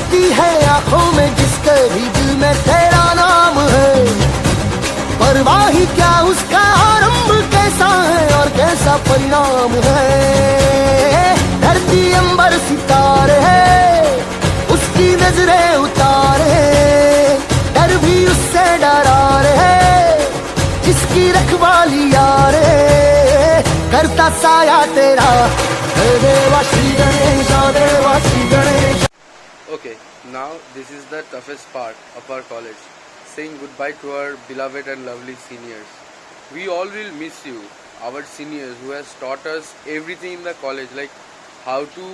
चमकती है आंखों में जिसके भी दिल में तेरा नाम है। परवाह ही क्या उसका आरंभ कैसा है और कैसा परिणाम है। धरती अंबर सितारे है उसकी नजरें उतारे, डर भी उससे डरा रहे जिसकी रखवाली यारे करता साया तेरा। देवा श्री गणेश देवा Shri Ganesh. Okay, now this is the toughest part of our college, saying goodbye to our beloved and lovely seniors. We all will miss you, our seniors who has taught us everything in the college, like how to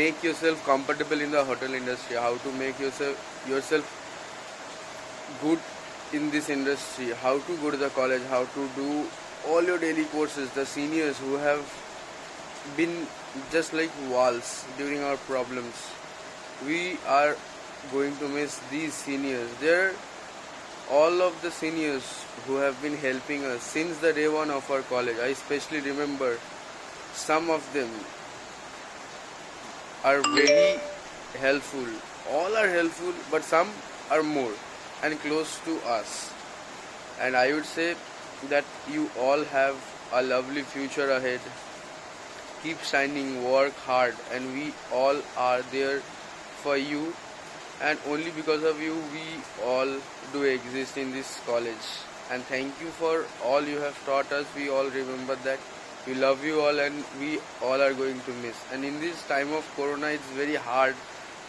make yourself comfortable in the hotel industry, how to make yourself good in this industry, how to go to the college, how to do all your daily courses. The seniors who have been just like walls during our problems. We are going to miss these seniors. They're all of the seniors who have been helping us since the day one of our college. I especially remember some of them are very helpful. All are helpful, but some are more and close to us. And I would say that you all have a lovely future ahead. Keep shining, work hard, and we all are there for you, and only because of you we all do exist in this college. And thank you for all you have taught us. We all remember that. We love you all and we all are going to miss. And in this time of corona it's very hard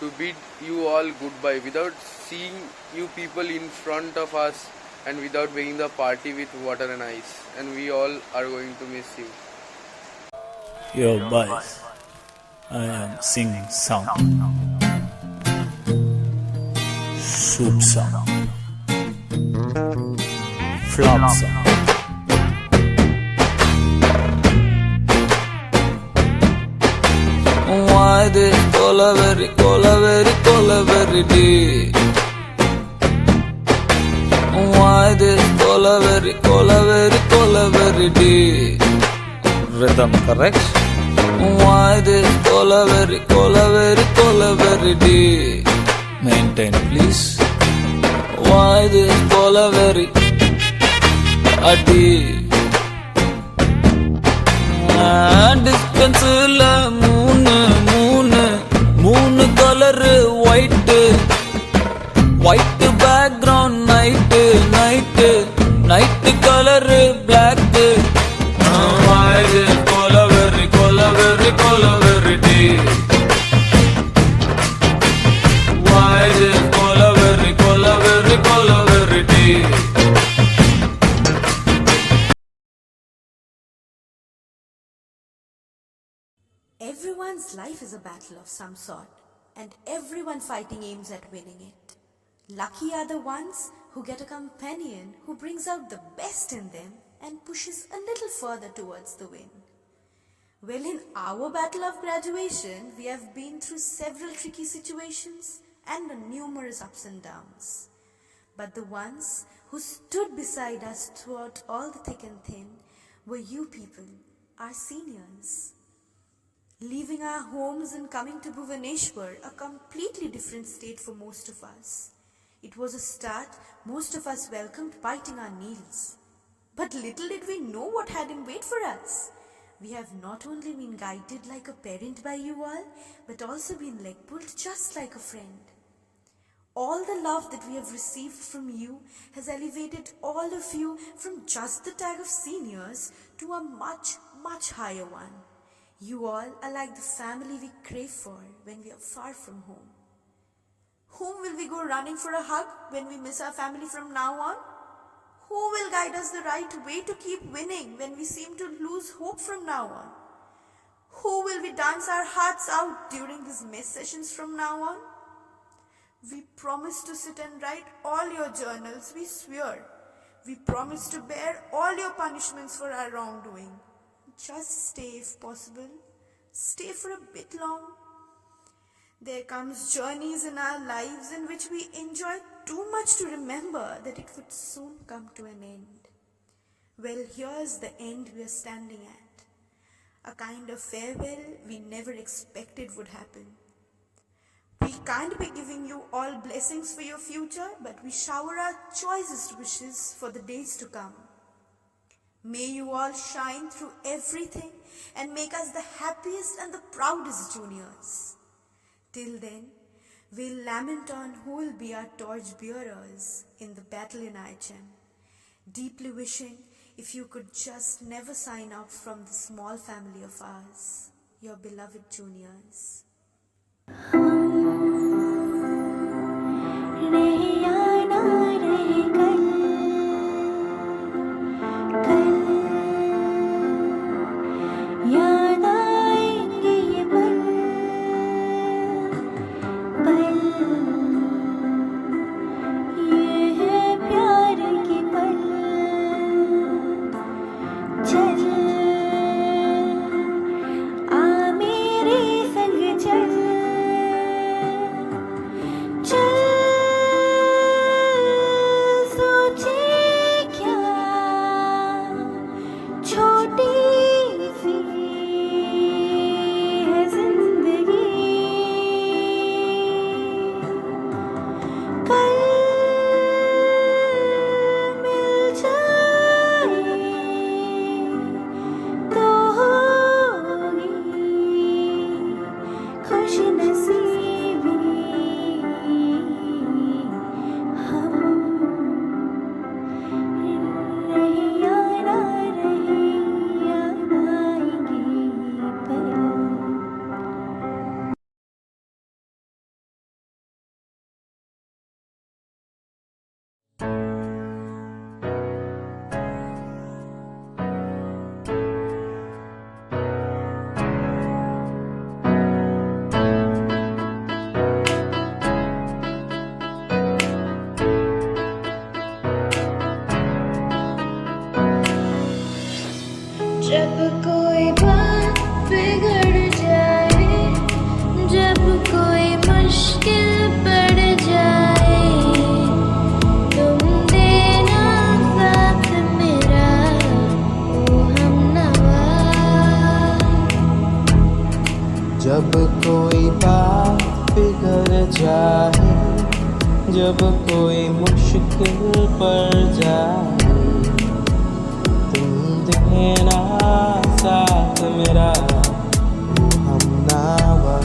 to bid you all goodbye without seeing you people in front of us and without making the party with water and ice. And we all are going to miss you. Yo boys, I am singing song, soup song, flop song. Why this colaveri, colaveri, colaveri day? Why this colaveri, colaveri, colaveri day? Rhythm correct? Why this colaveri, colaveri, colaveri day? Maintain please. Why this colaveri a day? Dispense la moon color white, white background night color black. Why this colaveri, colaveri, colaveri day? Why this colaveri, colaveri, colaveri day? Everyone's life is a battle of some sort, and everyone fighting aims at winning it. Lucky are the ones who get a companion who brings out the best in them and pushes a little further towards the win. Well, in our battle of graduation, we have been through several tricky situations and numerous ups and downs. But the ones who stood beside us throughout all the thick and thin were you people, our seniors. Leaving our homes and coming to Bhubaneswar, a completely different state for most of us. It was a start most of us welcomed biting our nails. But little did we know what had in wait for us. We have not only been guided like a parent by you all, but also been leg-pulled just like a friend. All the love that we have received from you has elevated all of you from just the tag of seniors to a much, much higher one. You all are like the family we crave for when we are far from home. Whom will we go running for a hug when we miss our family from now on? Who will guide us the right way to keep winning when we seem to lose hope from now on? Who will we dance our hearts out during these mess sessions from now on? We promise to sit and write all your journals, we swear. We promise to bear all your punishments for our wrongdoing. Just stay if possible. Stay for a bit long. There comes journeys in our lives in which we enjoy too much to remember that it would soon come to an end. Well, here's the end we are standing at. A kind of farewell we never expected would happen. We can't be giving you all blessings for your future, but we shower our choicest wishes for the days to come. May you all shine through everything and make us the happiest and the proudest juniors. Till then, we'll lament on who will be our torch bearers in the battle in IHM. Deeply wishing if you could just never sign out from the small family of ours, your beloved juniors. जब कोई बात बिगड़ जाए, जब कोई मुश्किल पड़ जाए, तुम देना साथ मेरा, ओ हमनवा। जब कोई बात बिगड़ जाए, जब कोई मुश्किल पड़ जाए, देना साथ मेरा, हमनवा।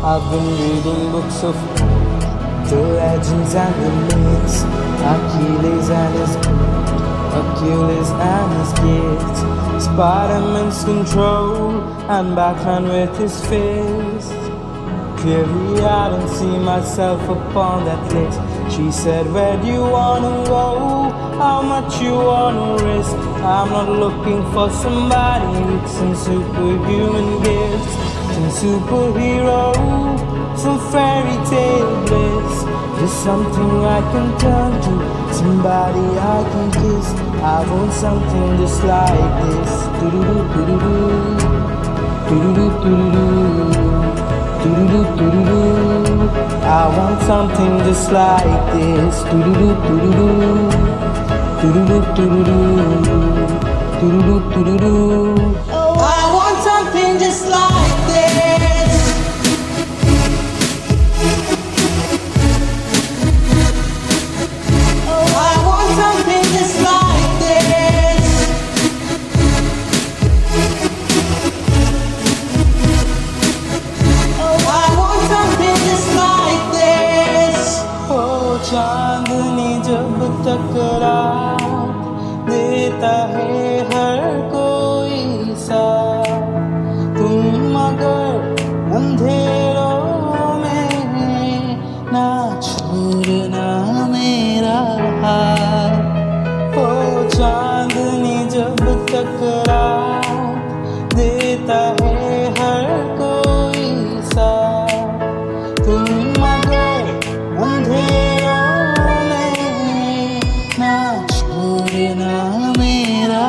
I've been reading books of the legends and the myths, Achilles and his Achilles and his gifts, Spider-Man's control and Batman with his fist. Clearly I don't see myself upon that list. She said, where do you wanna go? How much you wanna risk? I'm not looking for somebody with some superhuman gifts, some superhero, some fairy tale bliss. Just something I can turn to, somebody I can kiss. I want something just like this. Do-do-do, do-do-do, do-do-do, do-do-do, do-do-do, do-do-do. I want something just like this. Do-do-do, do-do-do, do-do-do, do-do-do, do-do-do, do-do-do. Oh, I want something just like this. I want something just like this. I want something just like this. Oh, चांदनी जब टकरार देता है हर कोई सा, तुम मगर अंधेरों में ना छोड़ना मेरा हाथ। ओ चांदनी जब टकरार देता है हर कोई सा, तुम मगर अंधेरों में ना छोड़ना मेरा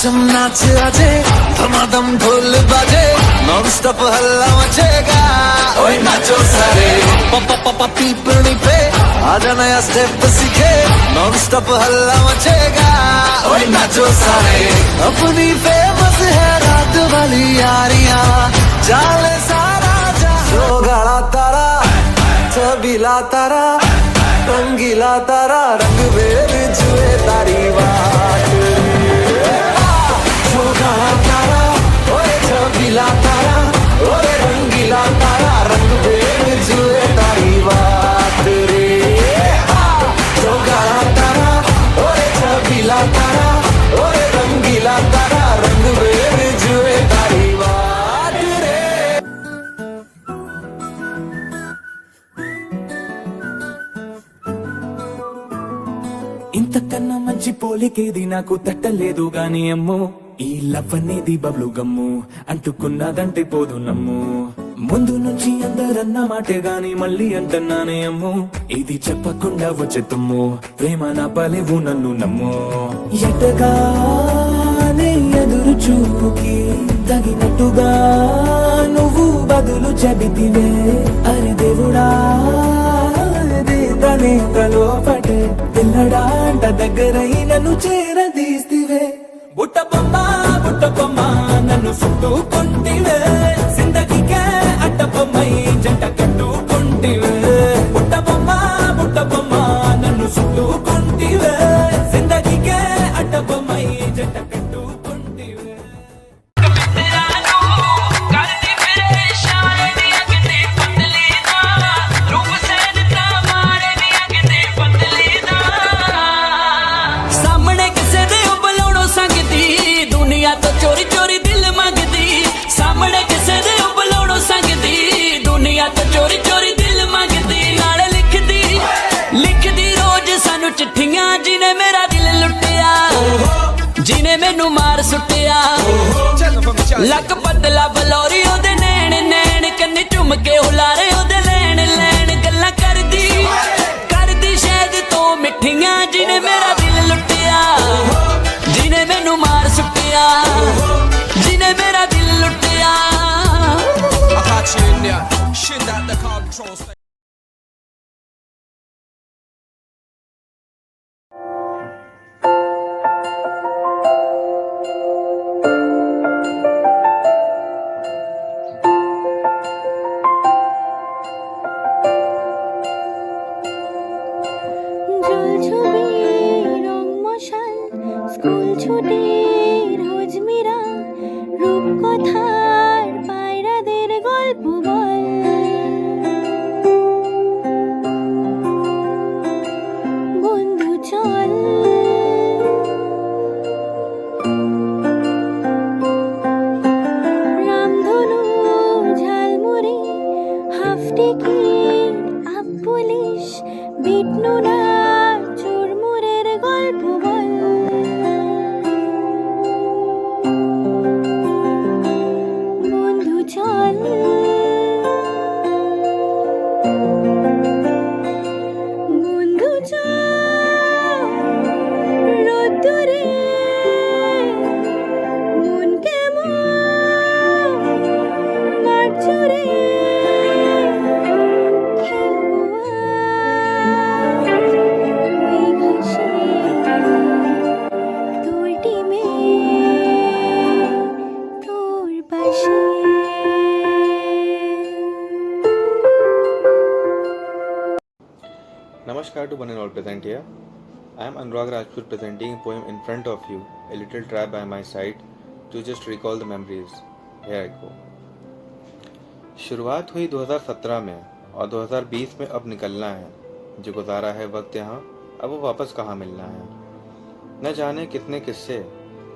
छम नाच आजे धमाधम ढोल बाजे नॉन स्टॉप हल्ला मचेगा ओए नाचो सारे पापा पापा पीपनी पे आजा नया स्टेप सीखे नॉन स्टॉप हल्ला मचेगा ओए नाचो सारे अपनी फेमस है रात वाली यारियां चाले सारा जहां गाड़ा तारा छबीला तारा रंगीला तारा रंग बेर जुए तारी बात तारा ओए छबीला तारा ओए रंगीला तारा रंग बेर जुए तारी बात रे गाड़ा तारा ओए छबीला तारा ओए रंगीला तारा रंग बेर जुए तारी बात रे ఇంతకన్నా మంచి పోలికేది నాకు తట్టలేదు గాని అమ్మో ఈ లవ్ అనేది బబ్లు గమ్ము అంటుకున్నదంటే పోదు నమ్ము ముందు నుంచి అందరన్న మాటే గాని మళ్ళీ అంటున్నానే అమ్ము ఇది చెప్పకుండా వచ్చే తుమ్ము ప్రేమ నా పలేవు నన్ను నమ్ము ఎటగానే ఎదురు చూపుకి తగినట్టుగా నువ్వు బదులు చెబితివే అరే దేవుడా తనే లోపటే పిల్లడాంట దగ్గరై నన్ను చేరదీస్తివే బుట్ట బొమ్మ నన్ను చుట్టుకుంటివే జిందగీకే అట్ట బొమ్మై జంట కట్టుకుంటివే బుట్ట బొమ్మ నన్ను చుట్టుకుంటివే జిందగీకే అట్ట బొమ్మై జంట కట్టుకుంటివే चोरी चोरी दिल मंगदी सामने किसे दे बुलाउणो संगदी दुनिया तो चोरी चोरी दिल मंगदी नाले लिखदी रोज सानू चिट्ठियां जिने मेरा दिल लुटिया जिने मैनू मार सुटिया लक बदला बलौरी ओदे नैन नैन कन्ने चुम के हुलारे ओदे लैन लैन गल्लां करदी शायद तो मिठियां जिने मेरा दिल लुटिया जिने मैनू मार सुटिया जिने मेरा दिल लुटिया I got you in there shit that the control school ছুটি রোজ মিরা রূপকথার পায়রাদের গল্প বল বন্ধু চল রামধনু ঝালমুড়ি হাফ টিকিট আপ পুলিশ বিটনু না চুরমুরের গল্প বল বন্ধু চল বন্ধু চল রোদ্দুরে মন কেমন মাঠ জুড়ে খেলবো আজ ওই ঘাসে তোর টিমে তোর পাশে Namaskar to one and all present here. I am Anurag Rajput presenting a poem in front of you, a little trap by my side to just recall the memories. Here I go. शुरुआत हुई 2017 में और 2020 में अब निकलना है। जो गुजारा है वक्त यहाँ अब वो वापस कहाँ मिलना है। न जाने कितने किस्से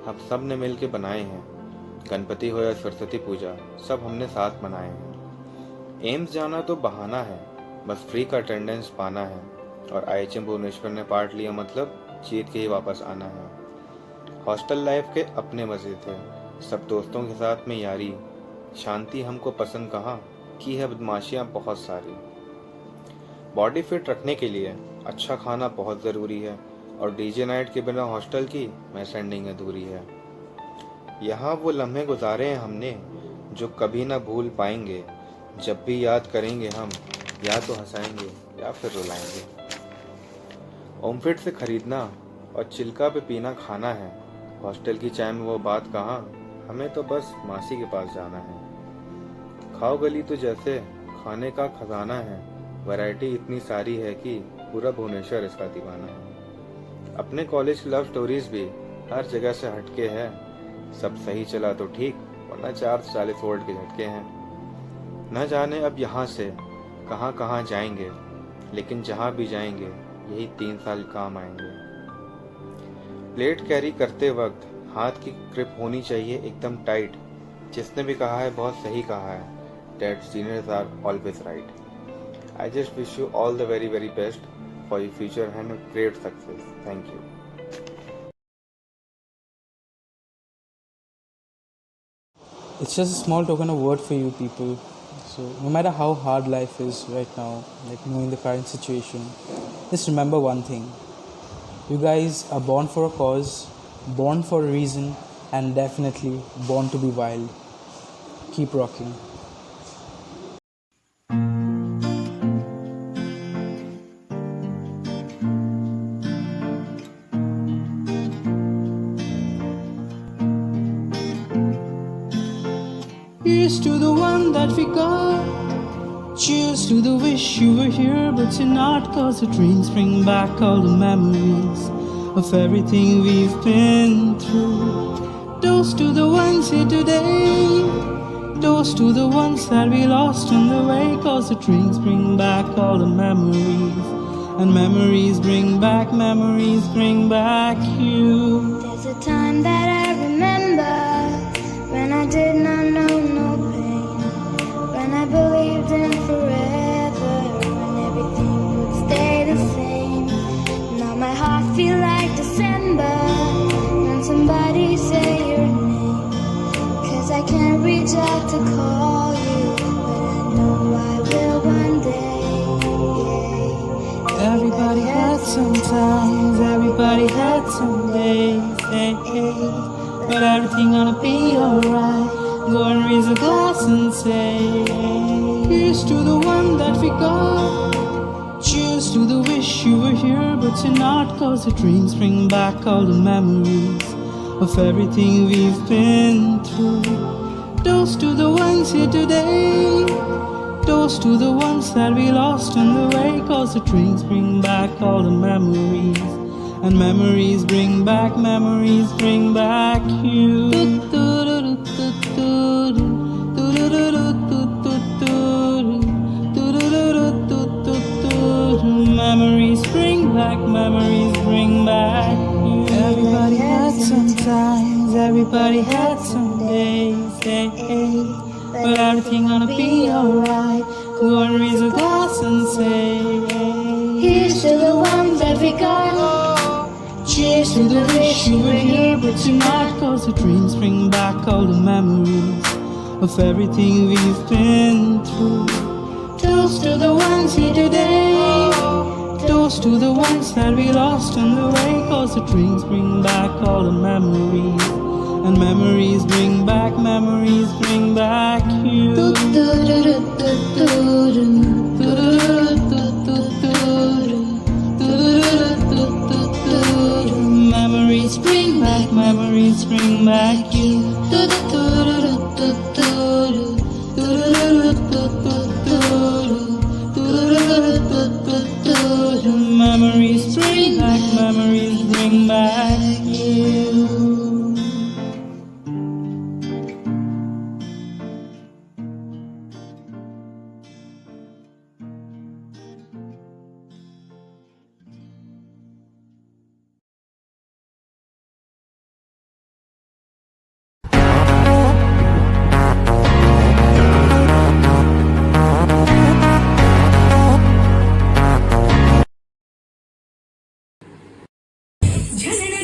हम सब ने मिल के बनाए हैं। गणपति हो या सरस्वती पूजा सब हमने साथ मनाए हैं। एम्स जाना तो बहाना है, बस फ्री का अटेंडेंस पाना है और IHM भुवनेश्वर ने पार्ट लिया मतलब जीत के ही वापस आना है। हॉस्टल लाइफ के अपने मज़े थे, सब दोस्तों के साथ में यारी, शांति हमको पसंद कहाँ की है बदमाशियाँ बहुत सारी। बॉडी फिट रखने के लिए अच्छा खाना बहुत ज़रूरी है और DJ नाइट के बिना हॉस्टल की मैं सेंडिंग अधूरी है। यहाँ वो लम्हे गुजारे हैं हमने जो कभी ना भूल पाएंगे। जब भी याद करेंगे हम या तो हंसाएंगे या फिर रुलाएंगे। ओमफेड से खरीदना और चिल्का पे पीना खाना है। हॉस्टल की चाय में वो बात कहाँ, हमें तो बस मासी के पास जाना है। खाओ गली तो जैसे खाने का खजाना है। वैरायटी इतनी सारी है कि पूरा भुवनेश्वर इसका दीवाना है। अपने कॉलेज की लव स्टोरीज भी हर जगह से हटके है। सब सही चला तो ठीक, वरना 440 वोल्ट के झटके हैं। न जाने अब यहाँ से कहाँ कहाँ जाएंगे, लेकिन जहाँ भी जाएंगे यही 3 साल काम आएंगे। प्लेट कैरी करते वक्त हाथ की ग्रिप होनी चाहिए एकदम टाइट। जिसने भी कहा है बहुत सही कहा है, that seniors are always right. I just wish you all the very very best for your future and a great success. Thank you. It's just a small token of word for you people. So no matter how hard life is right now, like in the current situation, just remember one thing. You guys are born for a cause, born for a reason, and definitely born to be wild. Keep rocking. Here's to the one that we got. Cheers to the wish you were here, but you're not. Cause the dreams bring back all the memories of everything we've been through. Toast to the ones here today. Toast to the ones that we lost on the way. Cause the dreams bring back all the memories. And memories bring back you. There's a time that I remember when I did not know no pain, when I believed in forever, when everything would stay the same. Now my heart feels like December when somebody say your name. Cause I can't reach out to call you, but I know I will one day. Everybody had some times, everybody had some days, but everything gonna be alright. Go and raise a glass and say, here's to the one that we got. Cheers to the wish you were here, but you're not. Cause the dreams bring back all the memories of everything we've been through. Toast to the ones here today. Toast to the ones that we lost on the way. Cause the dreams bring back all the memories. And memories bring back you. Memories bring back you. Everybody had some times, everybody had some days, but everything gonna be alright. Go and raise a glass and say, Here's to the ones that we got. cheers to the wish you were here, but you're not. Cause the dreams bring back all the memories of everything we've been through. Toast to the ones here today. Toast to the ones that we lost on the way. Cause the dreams bring back all the memories. And memories bring back you. Memories bring back you. Memories bring back you. झरने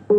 खो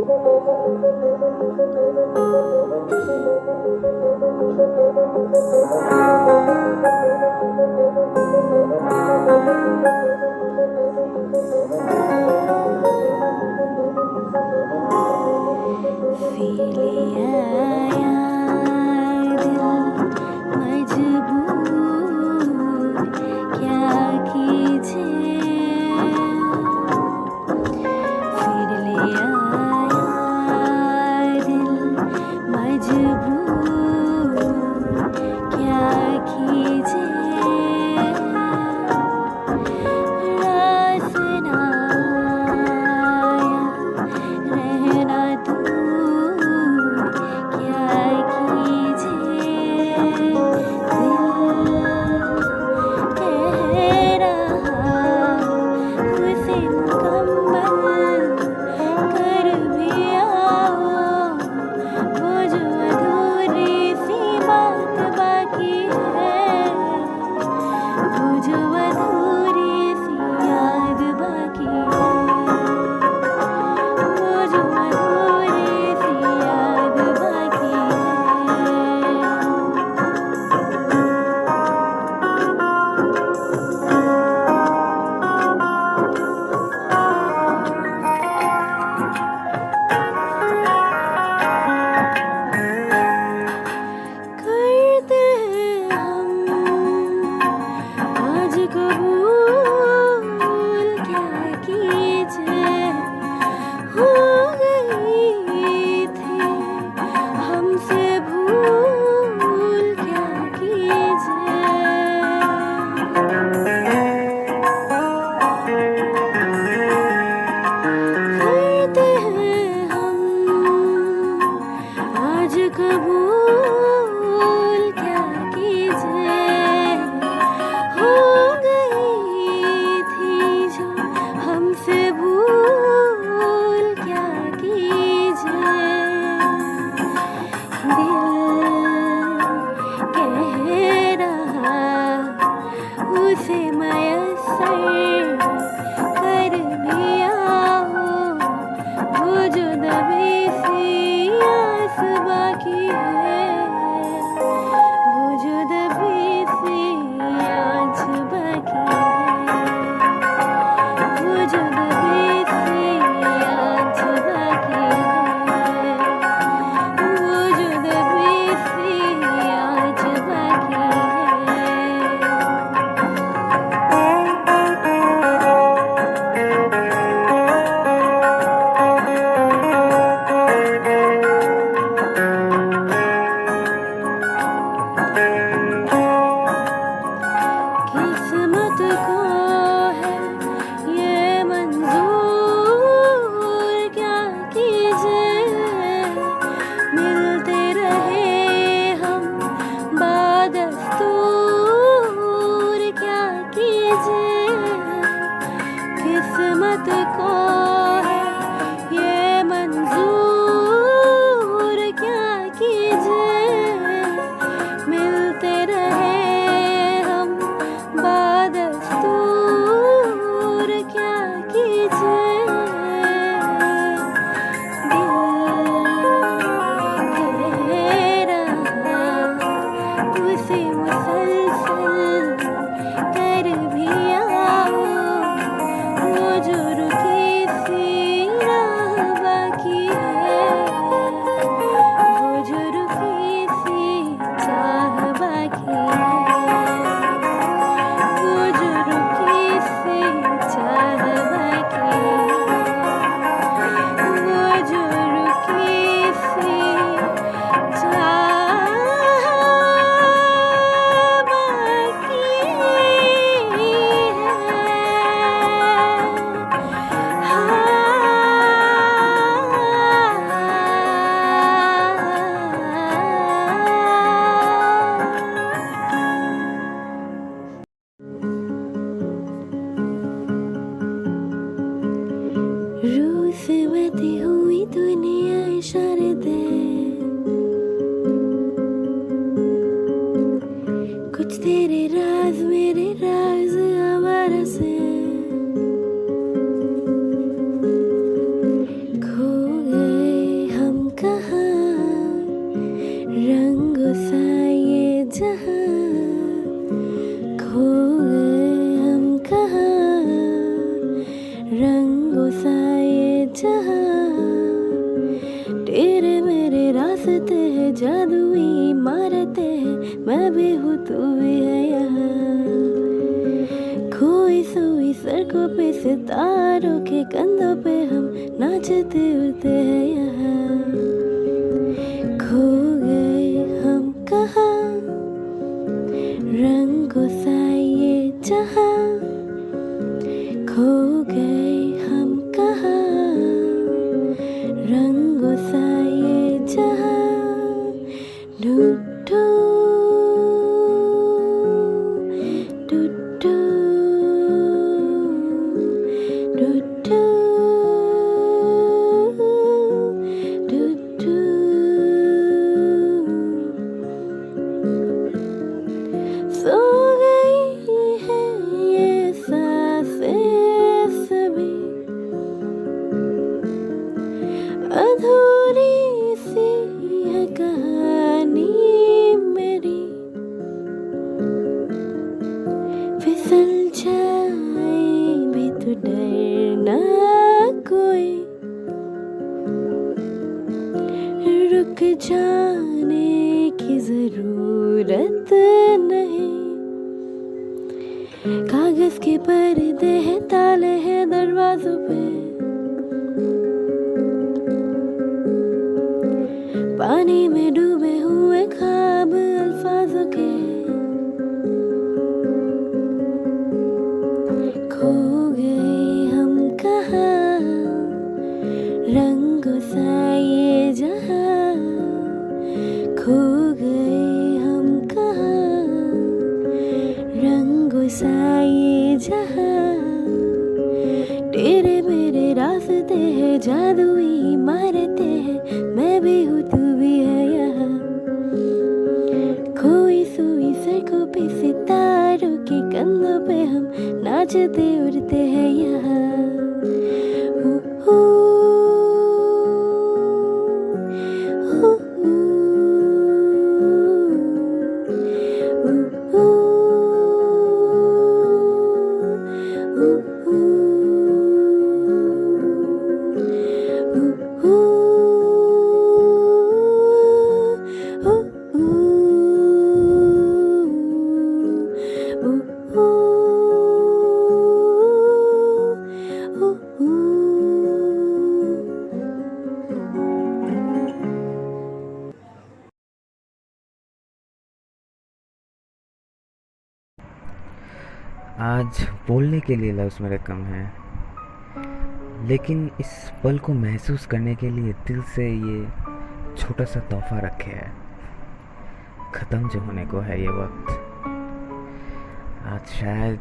गए जहां तेरे मेरे रास्ते हैं, जादुई इमारतें हैं, मैं भी हूँ तू भी है यहाँ। खोई सोई सड़कों पे सितारों के कंधों पे हम नाचते उड़ते हैं यहाँ। खो गए हम कहाँ रंगों सा ये जहां, खो गए हम कहाँ रंगों सा ये जहां। डूडू डूडू डूडू डूडू। सो गई है ये सांसें सभी, अधूरी सी है कहानी मेरी। फिसल जाए भी तो डरना कोई, रुक जाने की जरूरत नहीं। कागज के पर्दे हैं, ताले हैं दरवाजों पे, पानी में डूबे हुए ख्वाब अल्फाजों के। खो गए हम कहाँ रंगों सा ये जहां, खो गए हम कहाँ रंगों सा ये जहां। तेरे मेरे रास्ते हैं, जादुई इमारतें हैं, मैं भी हूँ तू भी है यहाँ। खोई सोई सड़कों पे सितारों के कंधों पे हम नाचते उड़ते हैं यहाँ। आज बोलने के लिए लफ्ज़ मेरे कम हैं, लेकिन इस पल को महसूस करने के लिए दिल से ये छोटा सा तोहफा रखे है। ख़त्म जो होने को है ये वक्त, आज शायद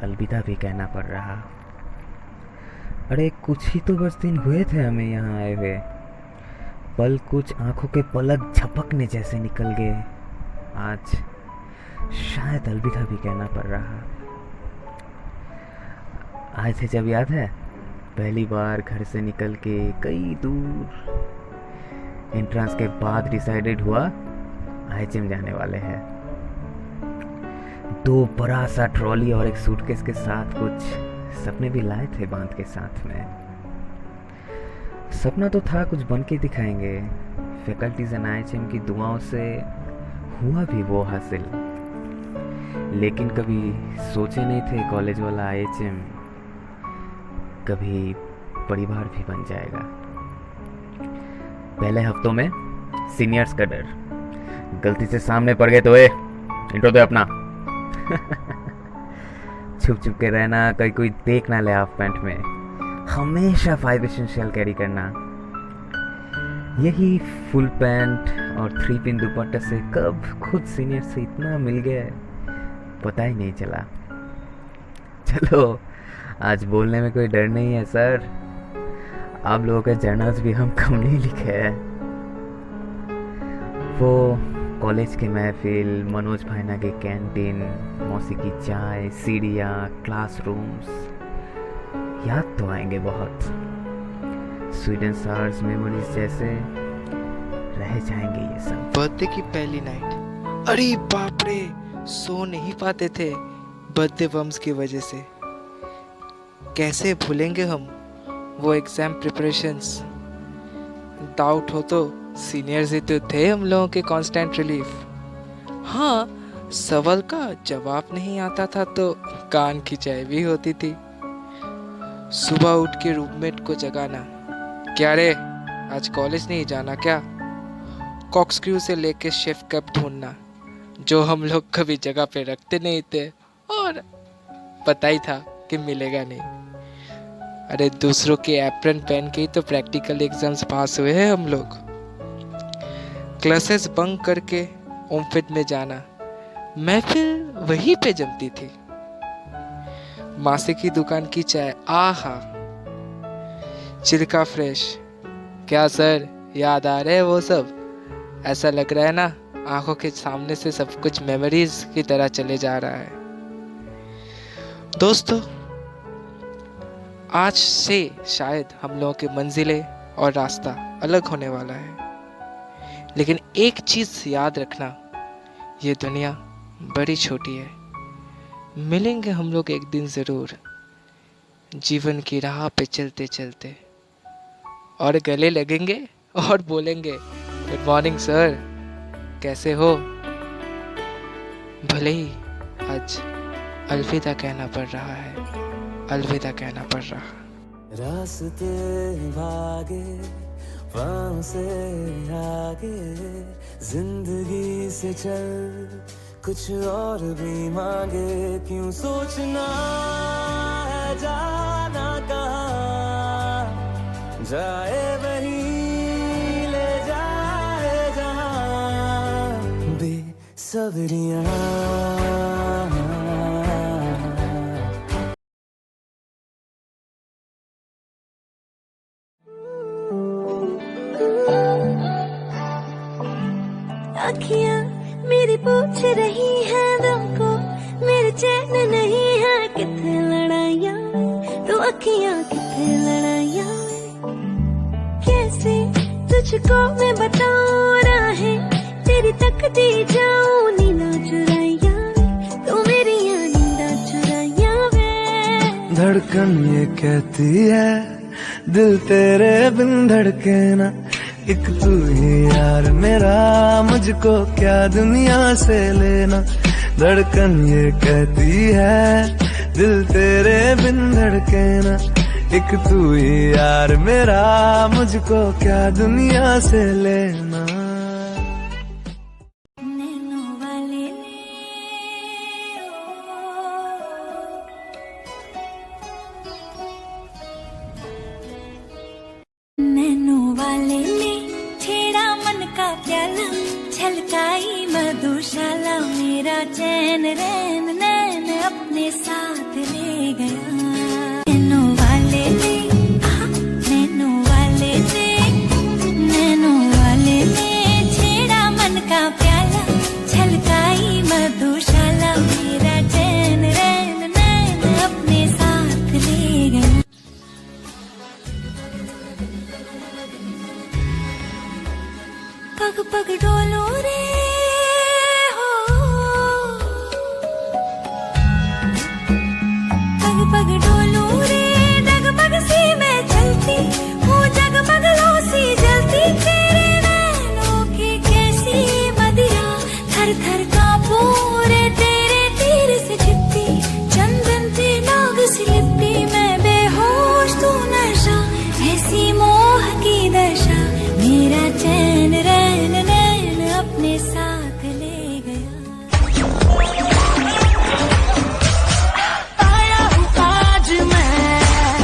अलविदा भी कहना पड़ रहा। अरे कुछ ही तो बस दिन हुए थे हमें यहाँ आए हुए, पल कुछ आंखों के पलक झपकने जैसे निकल गए। आज शायद अलविदा भी कहना पड़ रहा। आए थे जब, याद है पहली बार घर से निकल के कई दूर। एंट्रेंस के बाद डिसाइडेड हुआ IHM जाने वाले हैं। 2 बड़ा सा ट्रॉली और एक सूटकेस के साथ कुछ सपने भी लाए थे बांध के साथ में। सपना तो था कुछ बन के दिखाएंगे। फैकल्टीज एंड IHM की दुआओं से हुआ भी वो हासिल, लेकिन कभी सोचे नहीं थे कॉलेज वाला IHM कभी परिवार भी बन जाएगा। पहले हफ्तों में सीनियर्स का डर, गलती से सामने पड़ गए तो इंट्रो दे अपना। छुप छुप के रहना, कहीं कोई देख ना ले हाफ पैंट में, हमेशा 5 एसेंशियल कैरी करना। यही फुल पैंट और 3 पिन दुपट्टा से कब खुद सीनियर से इतना मिल गया पता ही नहीं चला। चलो आज बोलने में कोई डर नहीं है सर, आप लोगों के जर्नल्स भी हम कम नहीं लिखे हैं। वो कॉलेज की महफिल, मनोज भाईना की कैंटीन, मौसी की चाय, सीढ़ियाँ, क्लासरूम्स याद तो आएंगे बहुत। स्वीट एंड सावर्स मेमोरीज जैसे रह जाएंगे ये सब। बर्थडे की पहली नाइट, अरे बाप रे, सो नहीं पाते थे बर्थडे बम्स की वजह से। कैसे भूलेंगे हम वो एग्ज़ाम प्रिपरेशंस। डाउट हो तो सीनियर्स ही तो थे हम लोगों के कांस्टेंट रिलीफ। हाँ, सवाल का जवाब नहीं आता था तो कान खिंचाई भी होती थी। सुबह उठ के रूममेट को जगाना, क्या रे आज कॉलेज नहीं जाना क्या? कॉक्सक्रू से लेके शेफ कप ढूंढना, जो हम लोग कभी जगह पे रखते नहीं थे और पता ही था कि मिलेगा नहीं। अरे दूसरों के एप्रन पहन के ही तो प्रैक्टिकल एग्जाम्स पास हुए हैं हम लोग। क्लासेस बंक करके ओमफिट में जाना, महफिल वहीं पे जमती थी। मासी की दुकान की चाय, आहा चिल्का फ्रेश। क्या सर याद आ रहे हैं वो सब? ऐसा लग रहा है ना आंखों के सामने से सब कुछ मेमोरीज की तरह चले जा रहा है। दोस्तों, आज से शायद हम लोगों की मंजिलें और रास्ता अलग होने वाला है, लेकिन एक चीज याद रखना, ये दुनिया बड़ी छोटी है। मिलेंगे हम लोग एक दिन जरूर, जीवन की राह पे चलते चलते, और गले लगेंगे और बोलेंगे गुड मॉर्निंग सर, कैसे हो? भले ही आज अलविदा कहना पड़ रहा है, अलविदा कहना पड़ रहा। रास्ते भागे वहाँ से आगे, जिंदगी से चल कुछ और भी मांगे। क्यों सोचना है जाना कहाँ, जाए वहीं ले जाए जहाँ बेसब्रियाँ। अखियाँ मेरी पूछ रही है दिल को, मेरे चैन नहीं है कितने लड़ाइयाँ, तो अखियाँ कितने लड़ाइयाँ। कैसे तुझको मैं बताऊँ राहें तेरी तकती जाऊँ, नींदा चुराइयाँ तो मेरी यहाँ नींदा चुराइयाँ वे। धड़कन ये कहती है दिल तेरे बिन धड़के ना, एक तू ही यार मेरा, मुझको क्या दुनिया से लेना। धड़कन ये कहती है दिल तेरे बिन धड़के ना, एक तू ही यार मेरा, मुझको क्या दुनिया से लेना। छलकाई मधुशाला मेरा चैन रैन नैन अपने साथ ले गया। नैनो वाले ने, नैनो वाले ने, नैनो वाले ने छेड़ा मन का प्याला, छलकाई मधुशाला मेरा चैन रैन नैन अपने साथ ले गया। पग पग डोलो रे हो, पग पग डोलो रे, डगमग सी मैं चलती हूँ, जगमग लो सी जलती, तेरे नैनों की कैसी मदिरा, थर थर कांपूं रे तेरे तीर से छिपती, चंदन से नाग सी लिपटी, मैं बेहोश तू नशा, ऐसी मोह की दशा, मेरा चैन रैन नैन अपने साथ ले गया। आया हूँ आज मैं,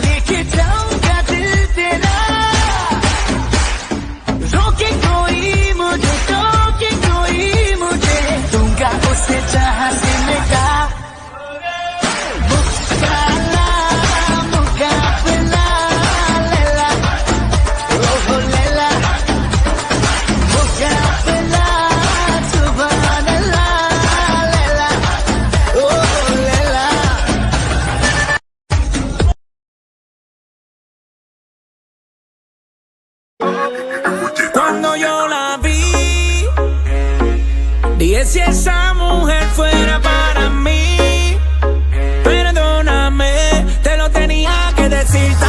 लेके जाऊंगा दिल तेरा, रोके कोई मुझे, टोके कोई मुझे, दूंगा उसे जहाँ से मिटा। मुकाबला मुकाबला लैला, ओहो लैला, मुकाबला सुभान अल्लाह लैला, ओहो Laila. Cuando yo la vi, dije si esa mujer fuera para mí, perdóname, te lo tenía que decir.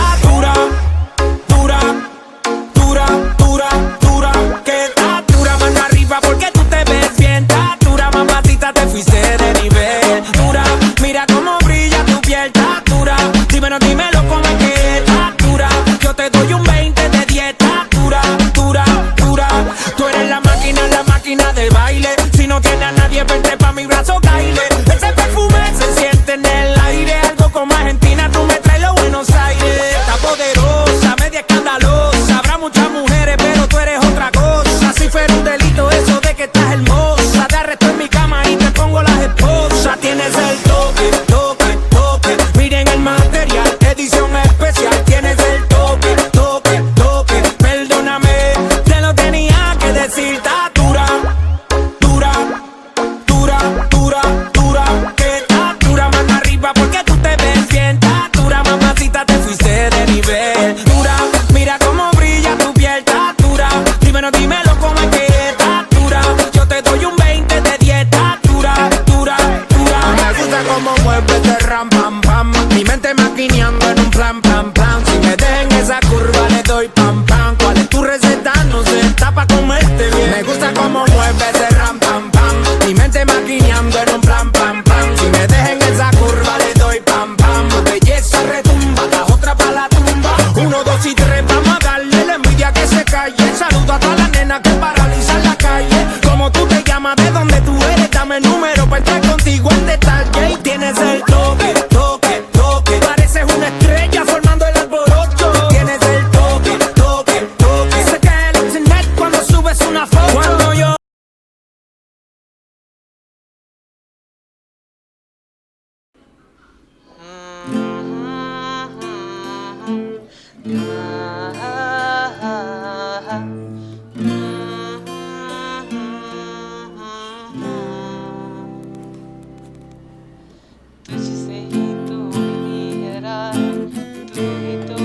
तुझसे ही तो मिली है रात, तू ही तो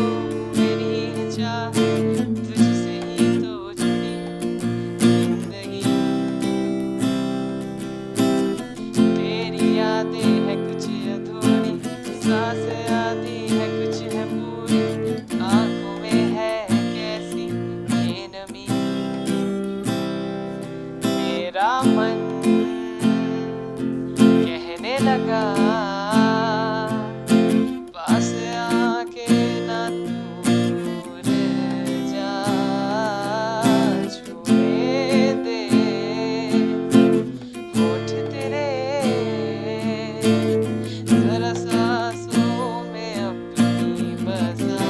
मेरी है चाह, तुझसे ही तो जुड़ी जिंदगी। तेरी यादें है कुछ अधूरी, सांस आती है कुछ है पूरी, आंखों में है कैसी ये नमी। मेरा मन कहने लगा पास आके ना दूर जा, छूने दे होठ तेरे जरा सांसों में अपनी बसा।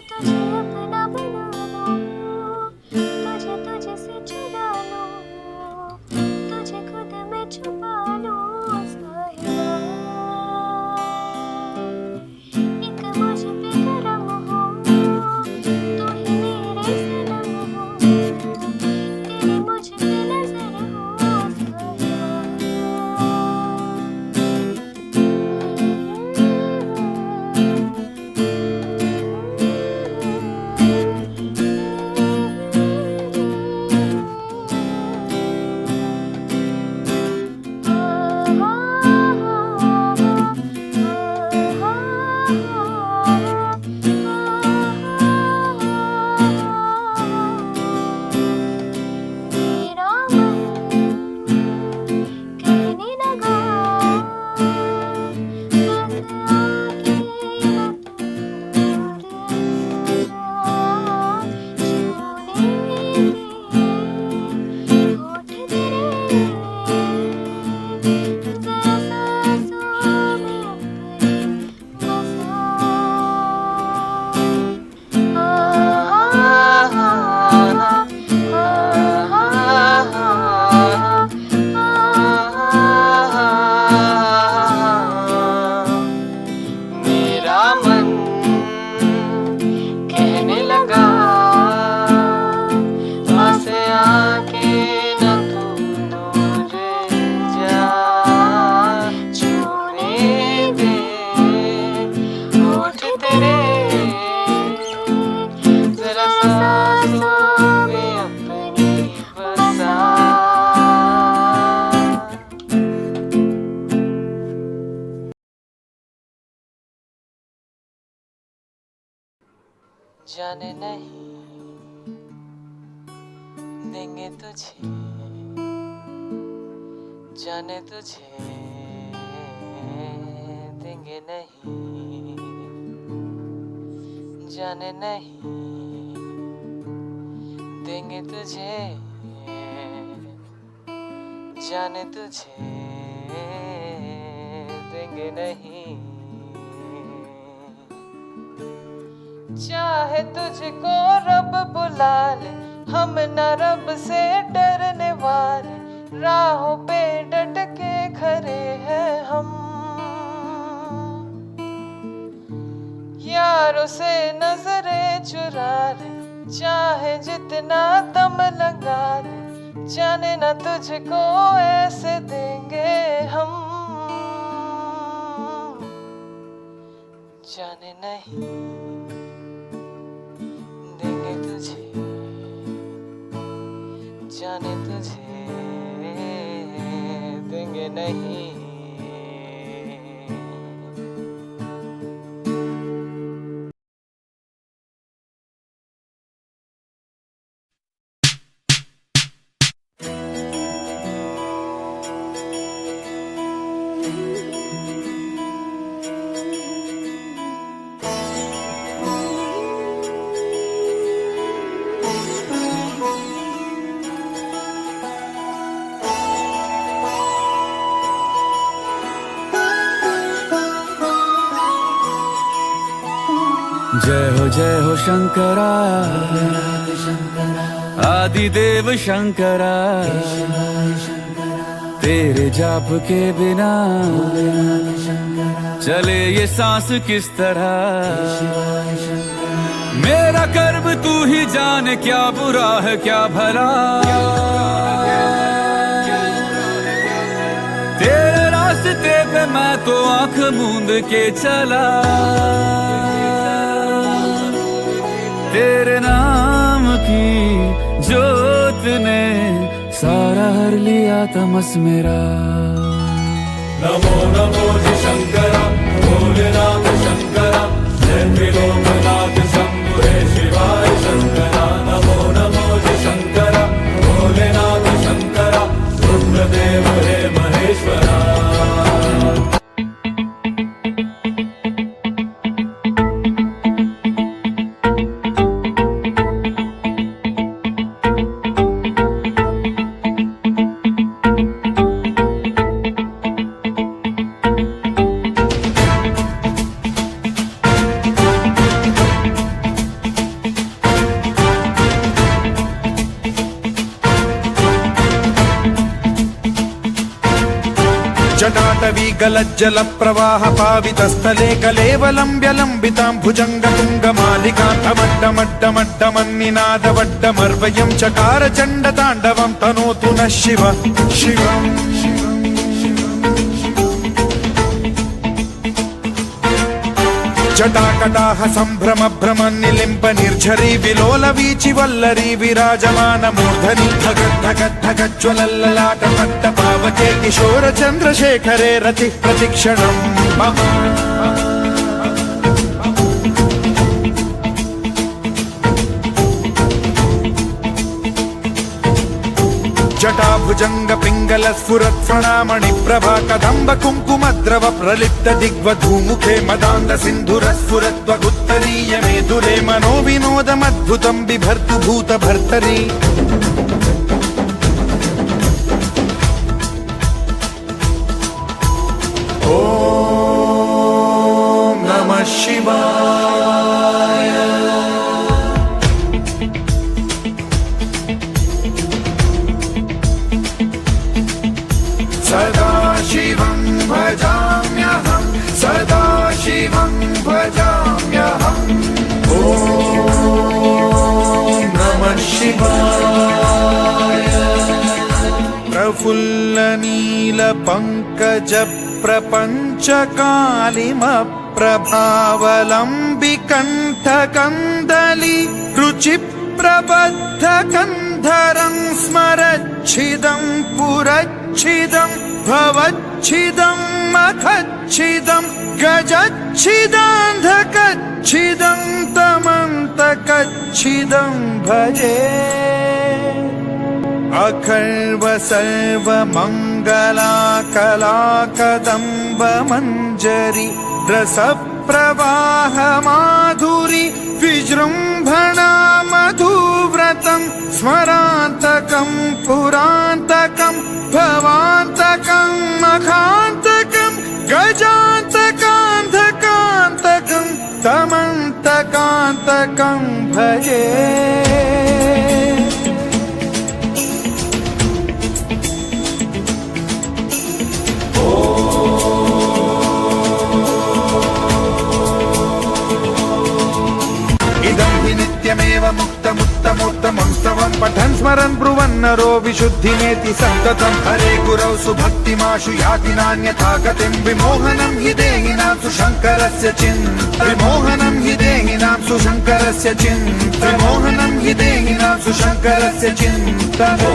तुझे अपना बना लूं, तुझे तुझसे चुरा लूं, तुझे खुद में छुपा लूं साहिबा। एक मुझ पे करम हो, तू ही मेरे सनम हो, तेरी मुझ पे नजर हो मेरा मन कहने लगा बस आके ना दूर जा, छूने दे होठ तेरे जरा सांसों में अपनी बसा। मेरा मन कहने लगा पास आके न तू दूर जा, छूने दे होठ तेरे जरा सांसों में अपनी बसा। जाने नहीं देंगे तुझे, जाने तुझे देंगे नहीं, जाने नहीं देंगे तुझे, जाने तुझे देंगे नहीं। चाहे तुझको रब बुला ले, हम न रब से डरने वाले, राहों पे डट के खड़े हैं हम। यारों से नजरें चुरा ले, चाहे जितना दम लगा ले, जाने न तुझको ऐसे देंगे हम। जाने नहीं देंगे तुझे, जाने तुझे देंगे नहीं। जय हो शंकरा आदिदेव शंकरा तेरे जाप के बिना चले ये सांस किस तरह मेरा कर्म तू ही जाने क्या बुरा है क्या भला तेरे रास्ते पे मैं तो आंख मूंद के चला तेरे नाम की जोत ने सारा हर लिया तमस मेरा नमो नमो जी शंकरा भोलेनाथ शंकरा जय त्रिलोकनाथ शंभु हे शिवाय शंकरा नमो नमो जी शंकरा भोलेनाथ शंकरा रुद्रदेव हे महेश्वरा जटाटवी गलज्जल प्रवाह पावितस्थले कलेवलम्ब्यलम्बितां भुजङ्गतुङ्गमालिकान्तमड्डमड्डमड्डमन्निनादवड्डमर्वयं चकार चण्डताण्डवं तनोतु नः शिव शिवम् जटाकटाह सम्भ्रम भ्रम निलिम्ब निर्झरी विलोल वीचि वल्लरी विराजमान मूर्धनि धगत् धगत् धगज्ज्वलल्ललाट पट्ट पावके किशोर चन्द्रशेखरे रतिः प्रतिक्षणम् मम जटाभुजंग पिंगल स्फुरत् फणामणि प्रभा कदम्ब कुङ्कुमद्रव प्रलिप्त दिग्वधूमुखे मदान्ध सिन्धुर स्फुरत्वगुत्तरीय मेदुरे मनो विनोदमद्भुतं बिभर्तु भूत भर्तरि ॐ नमः शिवाय सदा शिवं भजाम्यहं सदा शिवं भजाम्यहम् ॐ नमः शिवाय प्रफुल्ल नील पंकज प्रपंच कालिमप्रभावलम्बि कंठ कंदली रुचि प्रबद्ध कंधरं स्मरच्छिदं पुरच्छिदं भवच्छिदं मखच्छिदं गजच्छिदान्धकच्छिदं तमन्तकच्छिदं भजे अखर्व सर्व मंगला कला कदम्ब मंजरी रस प्रवाह माधुरी विजृंभणा मधुव्रतं स्मरान्तकं पुरान्तकं भवान्तकं मखान्तकं गजान्तकान्धकान्तकं तमन्तकान्तकं भजे नित्यमेव मुक्तमुत्तमोत्तमं स्तवं पठन् स्मरन् ब्रुवन्नरो विशुद्धिमेति सन्ततं हरे गुरौ सुभक्तिमाशु याति नान्यथा गतिं विमोहनं हि देहिनां सुशङ्करस्य विमोहनं हि देहिनां सुशङ्करस्य विमोहनं हि देहिनां सुशङ्करस्य चिन्तनम्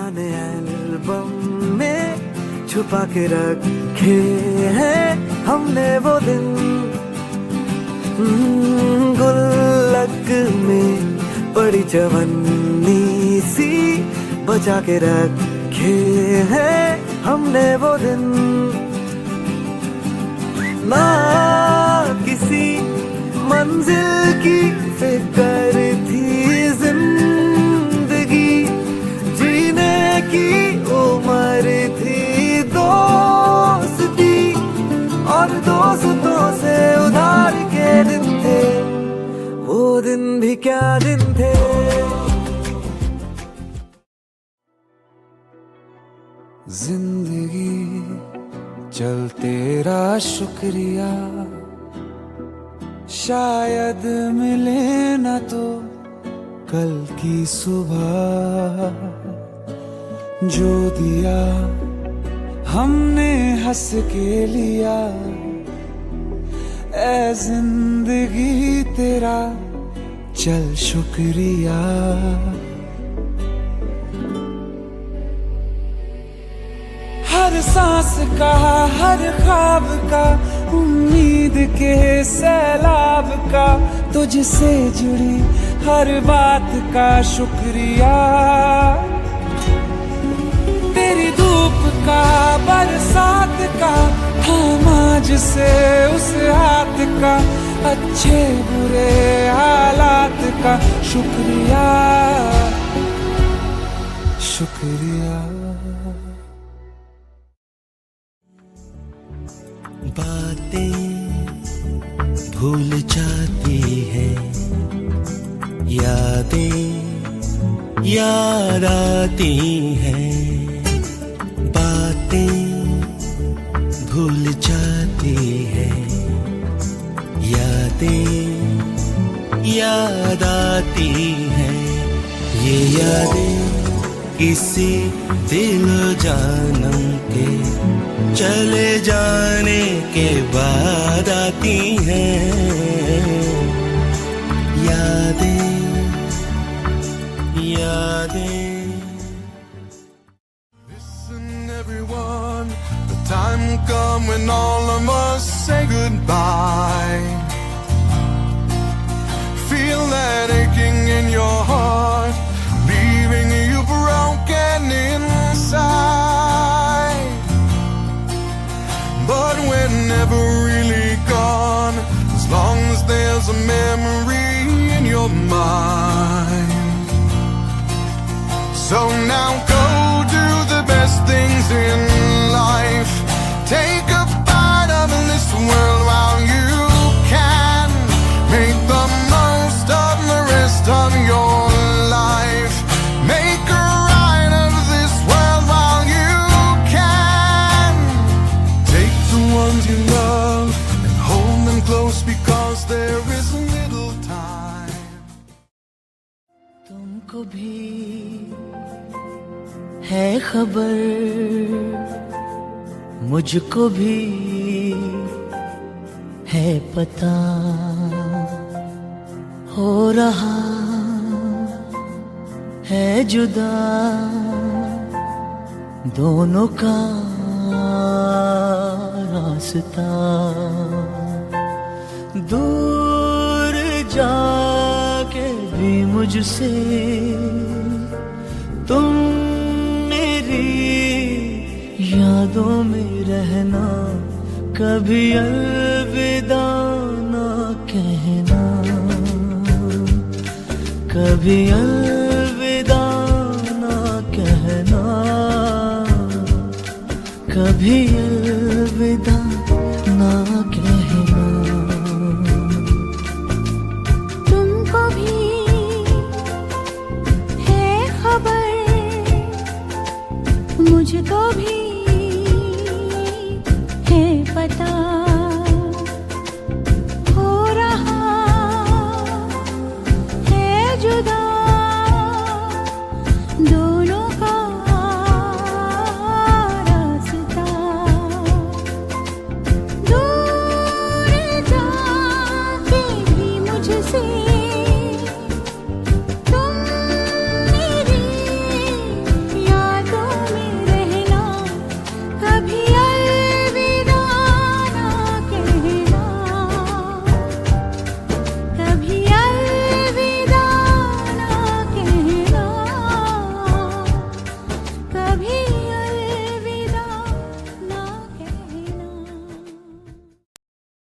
जाने एल्बम में छुपा के रखे हैं हमने वो दिन, गुल्लक में पड़ी चवन्नी सी बचा के रखे हैं हमने वो दिन। ना किसी मंजिल की फिक्र थी, जिंदगी जीने की उम्र थी, दोस्ती और दोस्तों से उधार के दिन थे, वो दिन भी क्या दिन थे। जिंदगी चल तेरा शुक्रिया, शायद मिले न तो कल की सुबह, जो दिया हमने हंस के लिया, ऐ जिंदगी तेरा चल शुक्रिया। हर सांस का, हर ख्वाब का, उम्मीद के सैलाब का, तुझसे जुड़ी हर बात का शुक्रिया। तेरी धूप का, बरसात का, थामा से उस हाथ का, अच्छे बुरे हालात का शुक्रिया, शुक्रिया। बातें भूल जाती है, यादें याद आती हैं, बातें भूल जाती है, यादें याद आती हैं। ये यादें किसी दिल जानम के चले जाने के बाद आती हैं, यादें यादें। Listen everyone, the time will come when all of us say goodbye. Feel that aching in your heart, leaving you broken inside. But we're never really gone, as long as there's a memory in your mind. So now go do the best things in life, take a bite of this world while you can, make the most of the rest of your life, make a ride of this world while you can. Take the ones you love and hold them close, because there is a little time. तुमको भी है खबर, मुझको भी है पता, हो रहा है जुदा दोनों का रास्ता। दूर जाके भी मुझसे तुम मेरी यादों में रहना, कभी अलविदा ना कहना, कभी अलविदा ना कहना, कभी अलविदा ना कहना। तुमको भी है खबर, मुझको भी है पता,